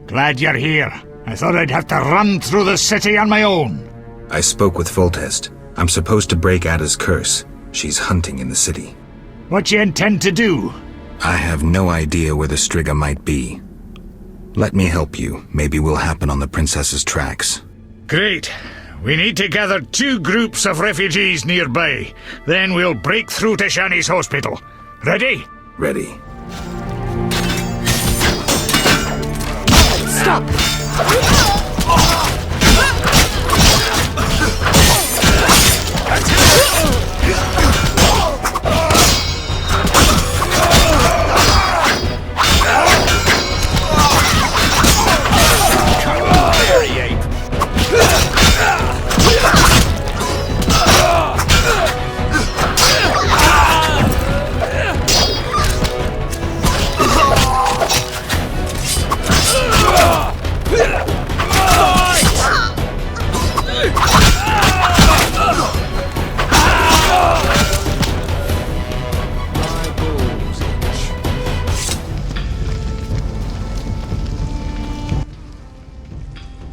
Glad you're here. I thought I'd have to run through the city on my own. I spoke with Foltest. I'm supposed to break Ada's curse. She's hunting in the city. What you intend to do? I have no idea where the Striga might be. Let me help you. Maybe we'll happen on the princess's tracks. Great. We need to gather 2 groups of refugees nearby. Then we'll break through to Shani's hospital. Ready? Ready. Stop!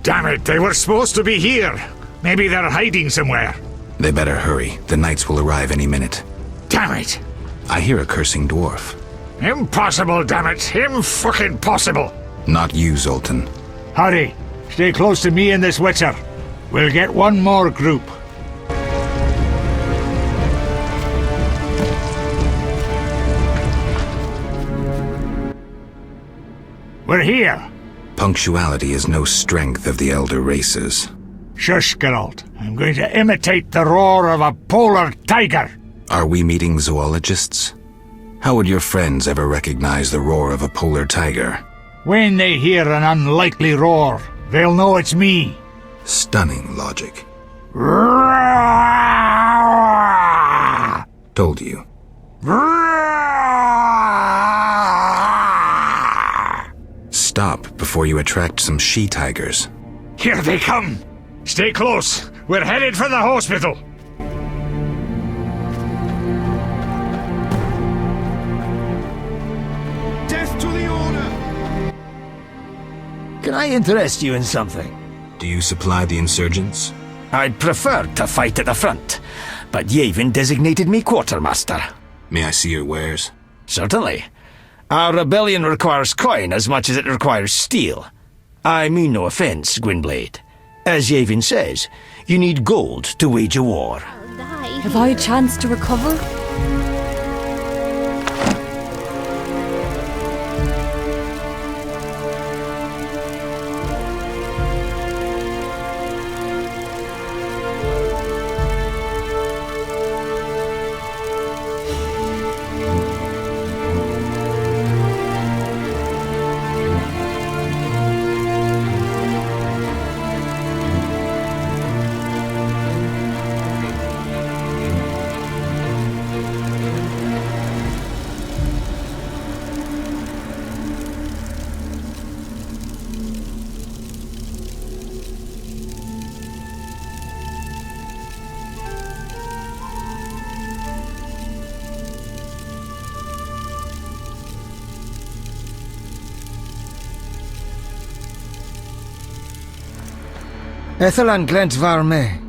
Damn it, they were supposed to be here. Maybe they're hiding somewhere. They better hurry. The knights will arrive any minute. Damn it. I hear a cursing dwarf. Impossible, damn it. Impossible. Not you, Zoltan. Hurry. Stay close to me and this witcher. We'll get one more group. We're here. Punctuality is no strength of the elder races. Shush, Geralt. I'm going to imitate the roar of a polar tiger. Are we meeting zoologists? How would your friends ever recognize the roar of a polar tiger? When they hear an unlikely roar, they'll know it's me. Stunning logic. Told you. Stop before you attract some she-tigers. Here they come. Stay close. We're headed for the hospital. Death to the order! Can I interest you in something? Do you supply the insurgents? I'd prefer to fight at the front, but Yavin designated me quartermaster. May I see your wares? Certainly. Our rebellion requires coin as much as it requires steel. I mean no offense, Gwynblade. As Yavin says, you need gold to wage a war. Have I a chance to recover? Ethelan Glent Varme.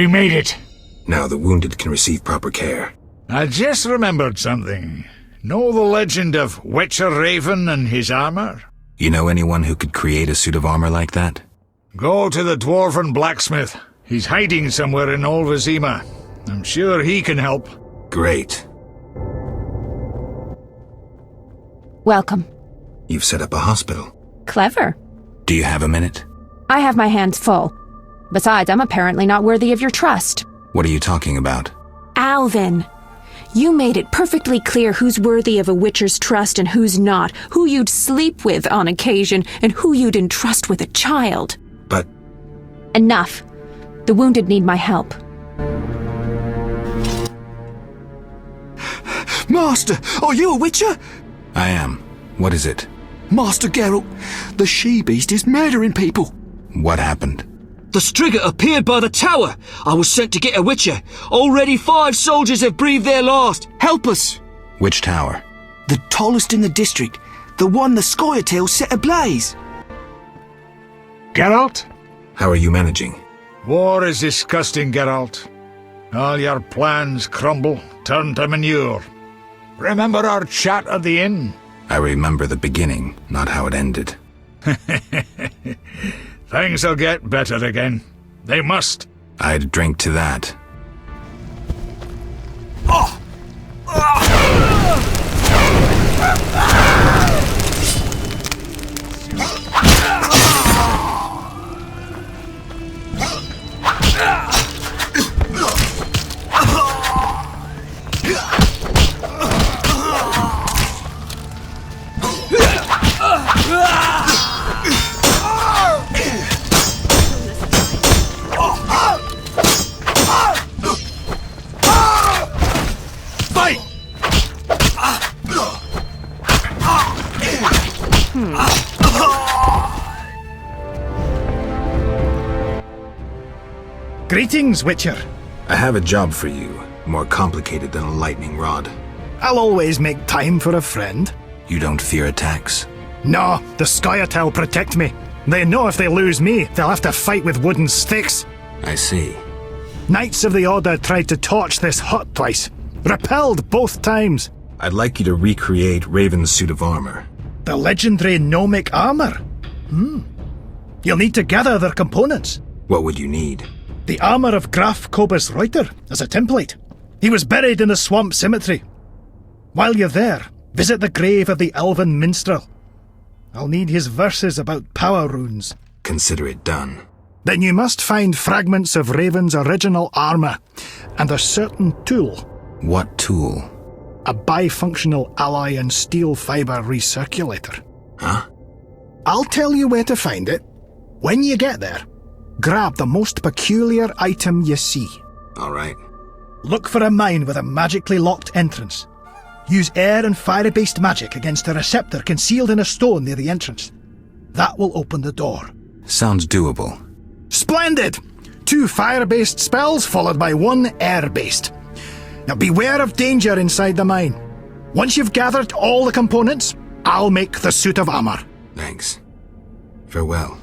We made it. Now the wounded can receive proper care. I just remembered something. Know the legend of Witcher Raven and his armor? You know anyone who could create a suit of armor like that? Go to the dwarven blacksmith. He's hiding somewhere in Olvazima. I'm sure he can help. Great. Welcome. You've set up a hospital. Clever. Do you have a minute? I have my hands full. Besides, I'm apparently not worthy of your trust. What are you talking about? Alvin, you made it perfectly clear who's worthy of a Witcher's trust and who's not, who you'd sleep with on occasion, and who you'd entrust with a child. But... Enough. The wounded need my help. Master, are you a Witcher? I am. What is it? Master Geralt, the she-beast is murdering people. What happened? The Striga appeared by the tower. I was sent to get a Witcher. Already 5 soldiers have breathed their last. Help us! Which tower? The tallest in the district. The one the Scoia'tael set ablaze. Geralt? How are you managing? War is disgusting, Geralt. All your plans crumble, turn to manure. Remember our chat at the inn? I remember the beginning, not how it ended. Things will get better again. They must. I'd drink to that. Greetings, Witcher. I have a job for you, more complicated than a lightning rod. I'll always make time for a friend. You don't fear attacks? No, the Scoia'tael protect me. They know if they lose me, they'll have to fight with wooden sticks. I see. Knights of the Order tried to torch this hut twice. Repelled both times. I'd like you to recreate Raven's suit of armor. The legendary gnomic armor. You'll need to gather their components. What would you need? The armor of Graf Kobus Reuter as a template. He was buried in the swamp cemetery. While you're there, visit the grave of the elven minstrel. I'll need his verses about power runes. Consider it done. Then you must find fragments of Raven's original armor, and a certain tool. What tool? A bifunctional alloy and steel fibre recirculator. Huh? I'll tell you where to find it. When you get there, grab the most peculiar item you see. All right. Look for a mine with a magically locked entrance. Use air and fire-based magic against a receptor concealed in a stone near the entrance. That will open the door. Sounds doable. Splendid! 2 fire-based spells followed by 1 air-based. Now beware of danger inside the mine. Once you've gathered all the components, I'll make the suit of armor. Thanks. Farewell.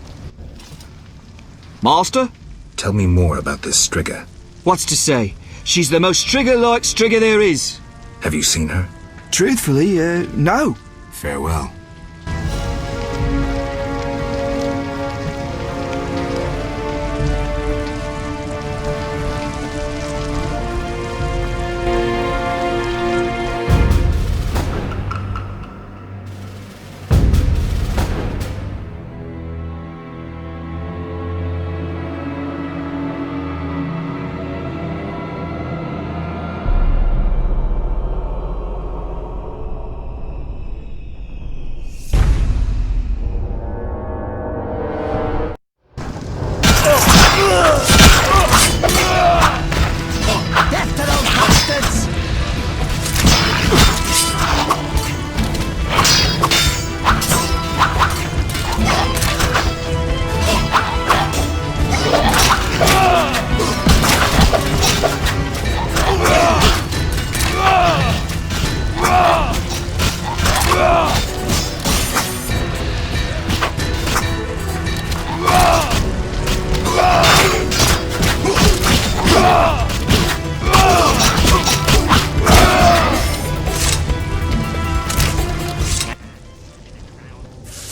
Master? Tell me more about this Striga. What's to say? She's the most Striga-like Striga there is. Have you seen her? Truthfully, no. Farewell.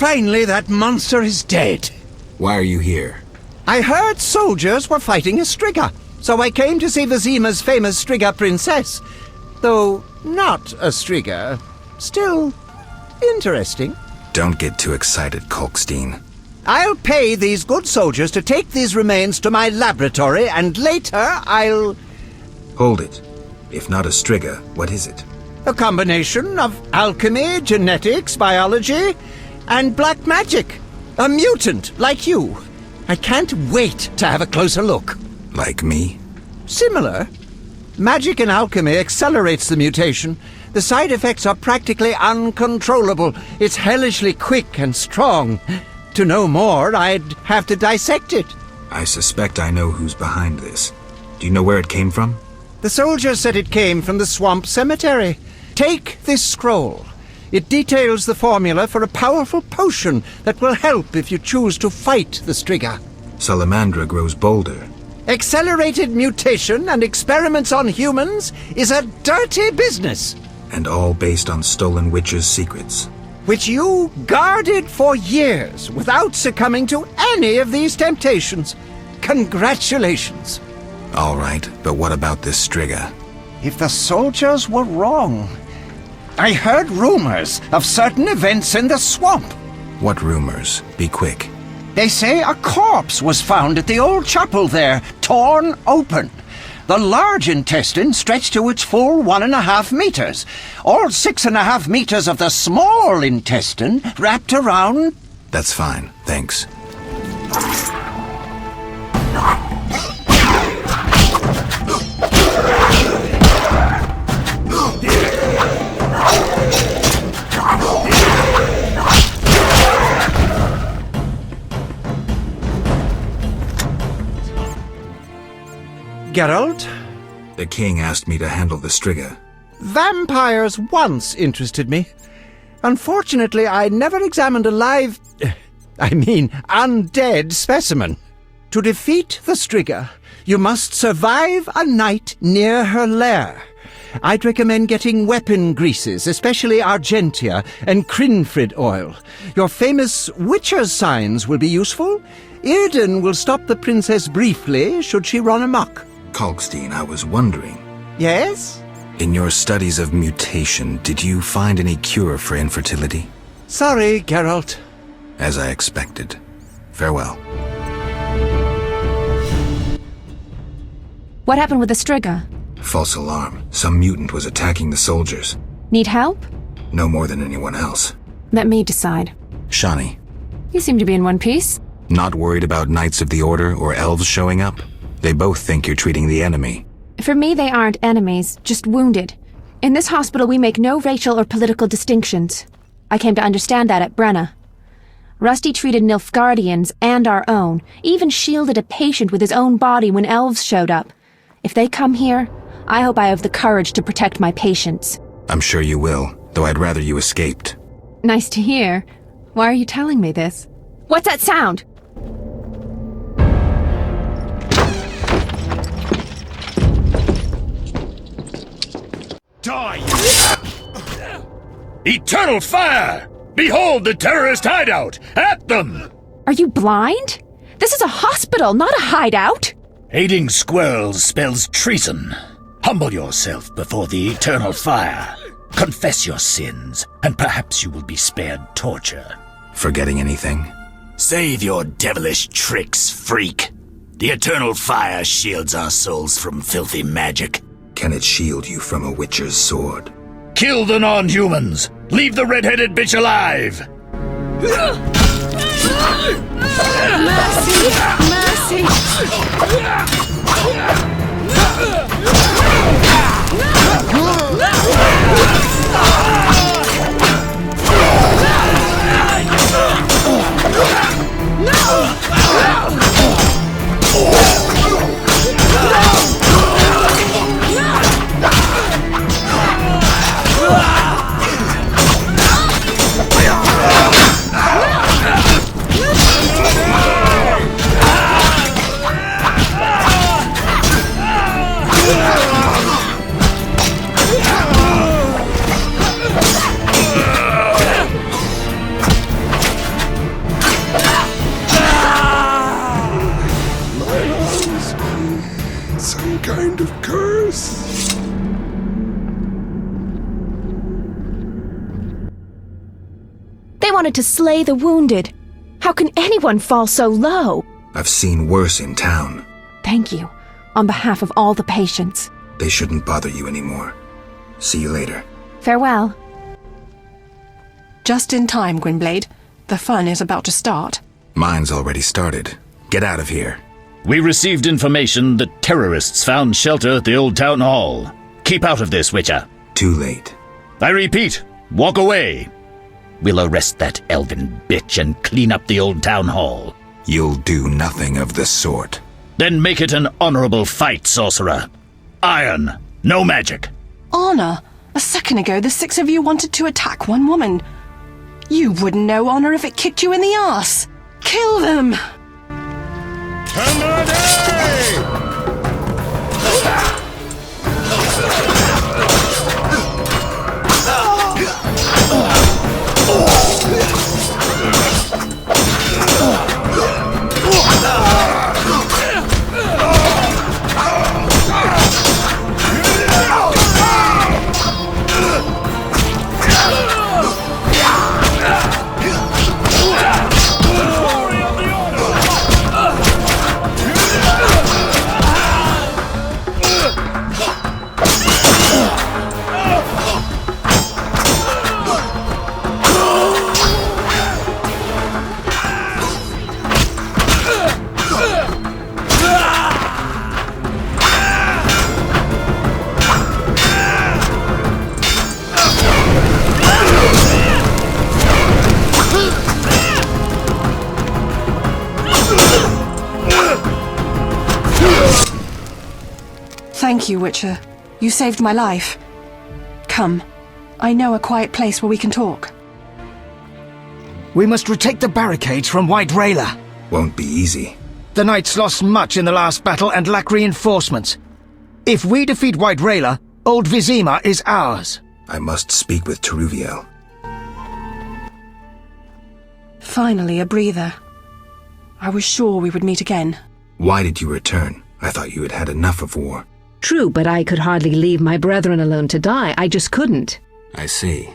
Finally, that monster is dead. Why are you here? I heard soldiers were fighting a Striga, so I came to see Vizima's famous Striga princess. Though not a Striga, still interesting. Don't get too excited, Kalkstein. I'll pay these good soldiers to take these remains to my laboratory, and later I'll... Hold it. If not a Striga, what is it? A combination of alchemy, genetics, biology, and black magic. A mutant like you. I can't wait to have a closer look. Like me? Similar. Magic and alchemy accelerates the mutation. The side effects are practically uncontrollable. It's hellishly quick and strong. To know more, I'd have to dissect it. I suspect I know who's behind this. Do you know where it came from? The soldier said it came from the swamp cemetery. Take this scroll. It details the formula for a powerful potion that will help if you choose to fight the Striga. Salamandra grows bolder. Accelerated mutation and experiments on humans is a dirty business. And all based on stolen witches' secrets. Which you guarded for years without succumbing to any of these temptations. Congratulations. All right, but what about this Striga? If the soldiers were wrong... I heard rumors of certain events in the swamp. What rumors? Be quick. They say a corpse was found at the old chapel there, torn open. The large intestine stretched to its full 1.5 meters. All 6.5 meters of the small intestine wrapped around... That's fine, thanks. Geralt? The king asked me to handle the Striga. Vampires once interested me. Unfortunately, I never examined a live... undead specimen. To defeat the Striga, you must survive a night near her lair. I'd recommend getting weapon greases, especially Argentia and Crinfrid oil. Your famous Witcher's signs will be useful. Irden will stop the princess briefly, should she run amok. Kalkstein, I was wondering. Yes? In your studies of mutation, did you find any cure for infertility? Sorry, Geralt. As I expected. Farewell. What happened with the Striga? False alarm. Some mutant was attacking the soldiers. Need help? No more than anyone else. Let me decide. Shani, You seem to be in one piece. not worried about Knights of the Order or elves showing up? They both think you're treating the enemy. For me, they aren't enemies, just wounded. In this hospital, we make no racial or political distinctions. I came to understand that at Brenna. Rusty treated Nilfgaardians and our own, even shielded a patient with his own body when elves showed up. If they come here, I hope I have the courage to protect my patients. I'm sure you will, though I'd rather you escaped. Nice to hear. Why are you telling me this? What's that sound? Die! Eternal fire! Behold the terrorist hideout! At them! Are you blind? This is a hospital, not a hideout. Aiding squirrels spells treason. Humble yourself before the eternal fire. Confess your sins, and perhaps you will be spared torture. Forgetting anything? Save your devilish tricks, freak. The eternal fire shields our souls from filthy magic. Can it shield you from a witcher's sword? Kill the non-humans! Leave the red-headed bitch alive! Mercy! wanted to slay the wounded. How can anyone fall so low? I've seen worse in town. Thank you, on behalf of all the patients. They shouldn't bother you anymore. See you later. Farewell. Just in time, Gwynblade. The fun is about to start. Mine's already started. Get out of here. We received information that terrorists found shelter at the old town hall. Keep out of this, Witcher. Too late. I repeat, walk away. We'll arrest that elven bitch and clean up the old town hall. You'll do nothing of the sort. Then make it an honorable fight, sorcerer. Iron, no magic. Honor? A second ago, the 6 of you wanted to attack one woman. You wouldn't know honor if it kicked you in the arse. Kill them! Thank you, Witcher. You saved my life. Come. I know a quiet place where we can talk. We must retake the barricades from White Rayla. Won't be easy. The Knights lost much in the last battle and lack reinforcements. If we defeat White Rayla, Old Vizima is ours. I must speak with Teruviel. Finally, a breather. I was sure we would meet again. Why did you return? I thought you had had enough of war. True, but I could hardly leave my brethren alone to die. I just couldn't. I see.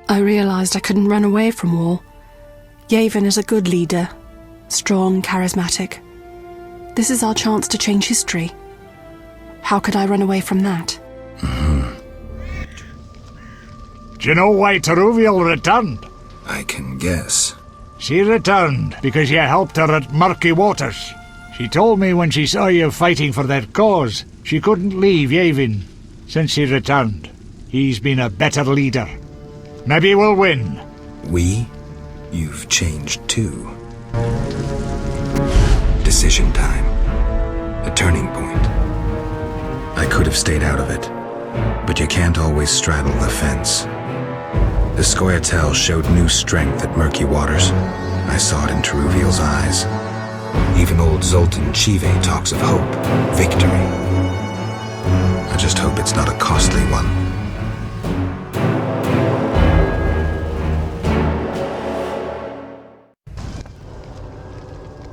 I realized I couldn't run away from war. Yavin is a good leader. Strong, charismatic. This is our chance to change history. How could I run away from that? Do you know why Teruviel returned? I can guess. She returned because you helped her at Murky Waters. She told me when she saw you fighting for their cause, she couldn't leave Yavin. Since he returned, he's been a better leader. Maybe we'll win. We? You've changed too. Decision time. A turning point. I could have stayed out of it, but you can't always straddle the fence. The Scoia'tael showed new strength at Murky Waters. I saw it in Teruviel's eyes. Even old Zoltan Chive talks of hope, victory. I just hope it's not a costly one.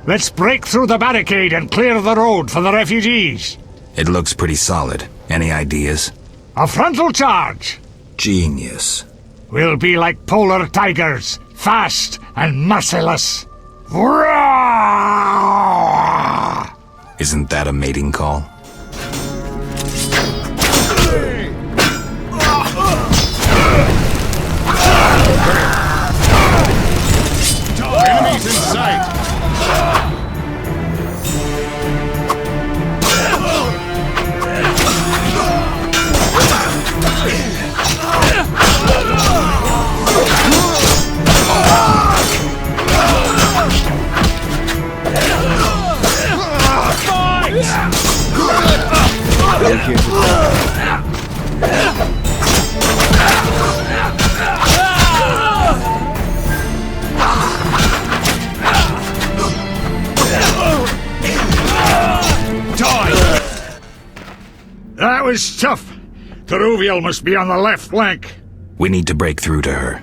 Let's break through the barricade and clear the road for the refugees. It looks pretty solid. Any ideas? A frontal charge. Genius. We'll be like polar tigers, fast and merciless. Isn't that a mating call? Enemies in sight. That was tough. Teruviel must be on the left flank. We need to break through to her.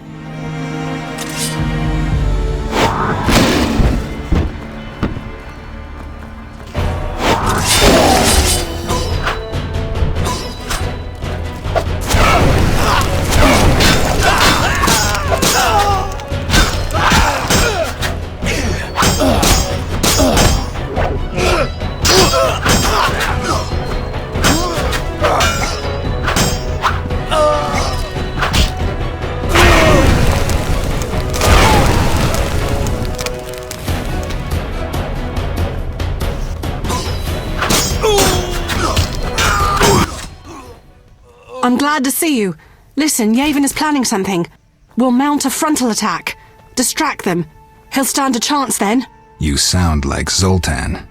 Glad to see you. Listen, Yavin is planning something. We'll mount a frontal attack. Distract them. He'll stand a chance then. You sound like Zoltan.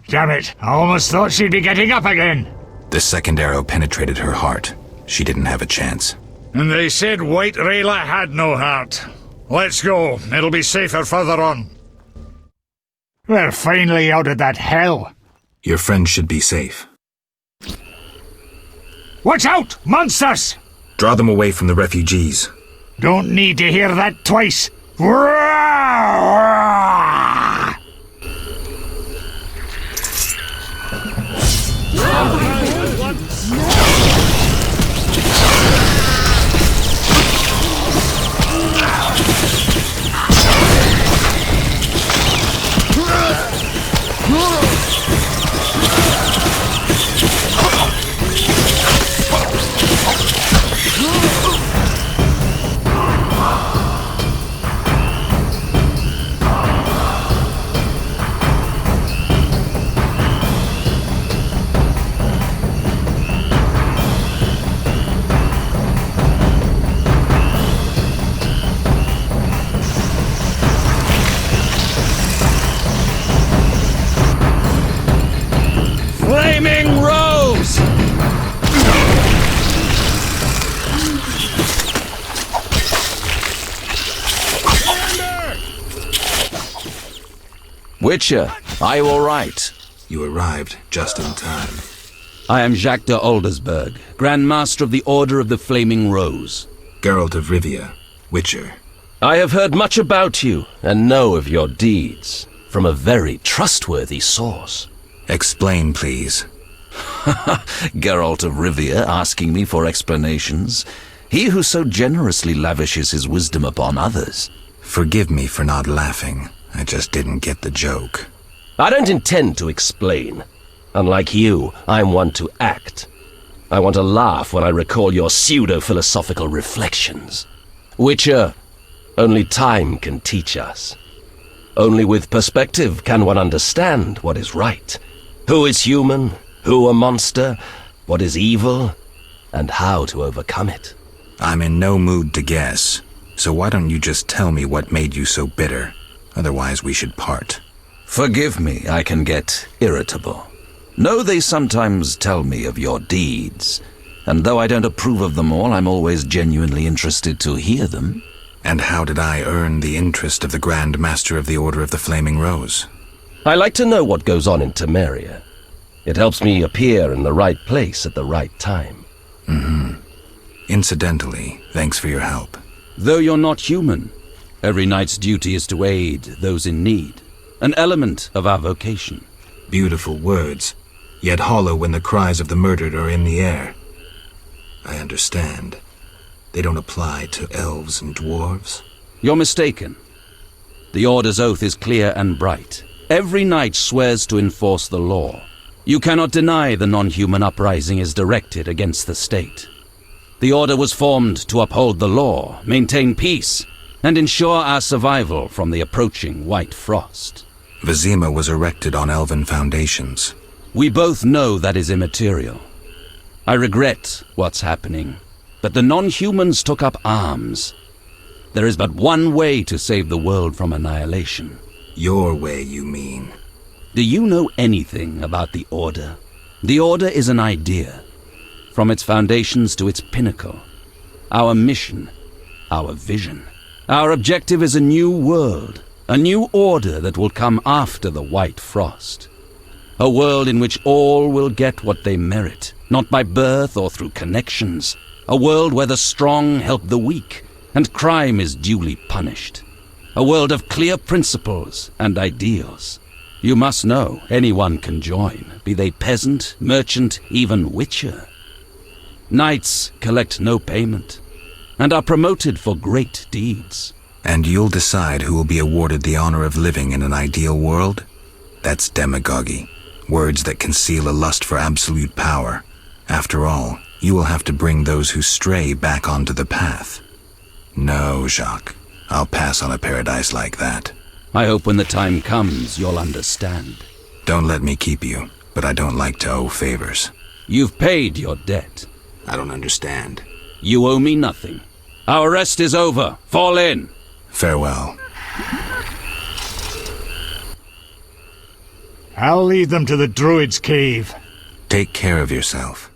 Damn it, I almost thought she'd be getting up again. The second arrow penetrated her heart. She didn't have a chance. And they said White Rayla had no heart. Let's go. It'll be safer further on. We're finally out of that hell. Your friend should be safe. Watch out! Monsters! Draw them away from the refugees. Don't need to hear that twice. Flaming Rose! Witcher, are you all right? You arrived just in time. I am Jacques de Aldersberg, Grand Master of the Order of the Flaming Rose. Geralt of Rivia, Witcher. I have heard much about you and know of your deeds from a very trustworthy source. Explain, please. Geralt of Rivia asking me for explanations. He who so generously lavishes his wisdom upon others. Forgive me for not laughing. I just didn't get the joke. I don't intend to explain. Unlike you, I'm one to act. I want to laugh when I recall your pseudo-philosophical reflections. Witcher, only time can teach us. Only with perspective can one understand what is right. Who is human, who a monster, what is evil, and how to overcome it. I'm in no mood to guess, so why don't you just tell me what made you so bitter? Otherwise we should part. Forgive me, I can get irritable. Know they sometimes tell me of your deeds, and though I don't approve of them all, I'm always genuinely interested to hear them. And how did I earn the interest of the Grand Master of the Order of the Flaming Rose? I like to know what goes on in Temeria. It helps me appear in the right place at the right time. Incidentally, thanks for your help. Though you're not human, Every knight's duty is to aid those in need, an element of our vocation. Beautiful words, yet hollow when the cries of the murdered are in the air. I understand. They don't apply to elves and dwarves? You're mistaken. The Order's oath is clear and bright. Every knight swears to enforce the law. You cannot deny the non-human uprising is directed against the state. The Order was formed to uphold the law, maintain peace, and ensure our survival from the approaching White Frost. Vizima was erected on elven foundations. We both know that is immaterial. I regret what's happening, but the non-humans took up arms. There is but one way to save the world from annihilation. Your way, you mean? Do you know anything about the Order? The Order is an idea, from its foundations to its pinnacle. Our mission, our vision. Our objective is a new world, a new order that will come after the White Frost. A world in which all will get what they merit, not by birth or through connections. A world where the strong help the weak, and crime is duly punished. A world of clear principles and ideals. You must know anyone can join, be they peasant, merchant, even witcher. Knights collect no payment, and are promoted for great deeds. And you'll decide who will be awarded the honor of living in an ideal world? That's demagogy. Words that conceal a lust for absolute power. After all, you will have to bring those who stray back onto the path. No, Jacques. I'll pass on a paradise like that. I hope when the time comes, you'll understand. Don't let me keep you, but I don't like to owe favors. You've paid your debt. I don't understand. You owe me nothing. Our rest is over. Fall in. Farewell. I'll lead them to the Druid's cave. Take care of yourself.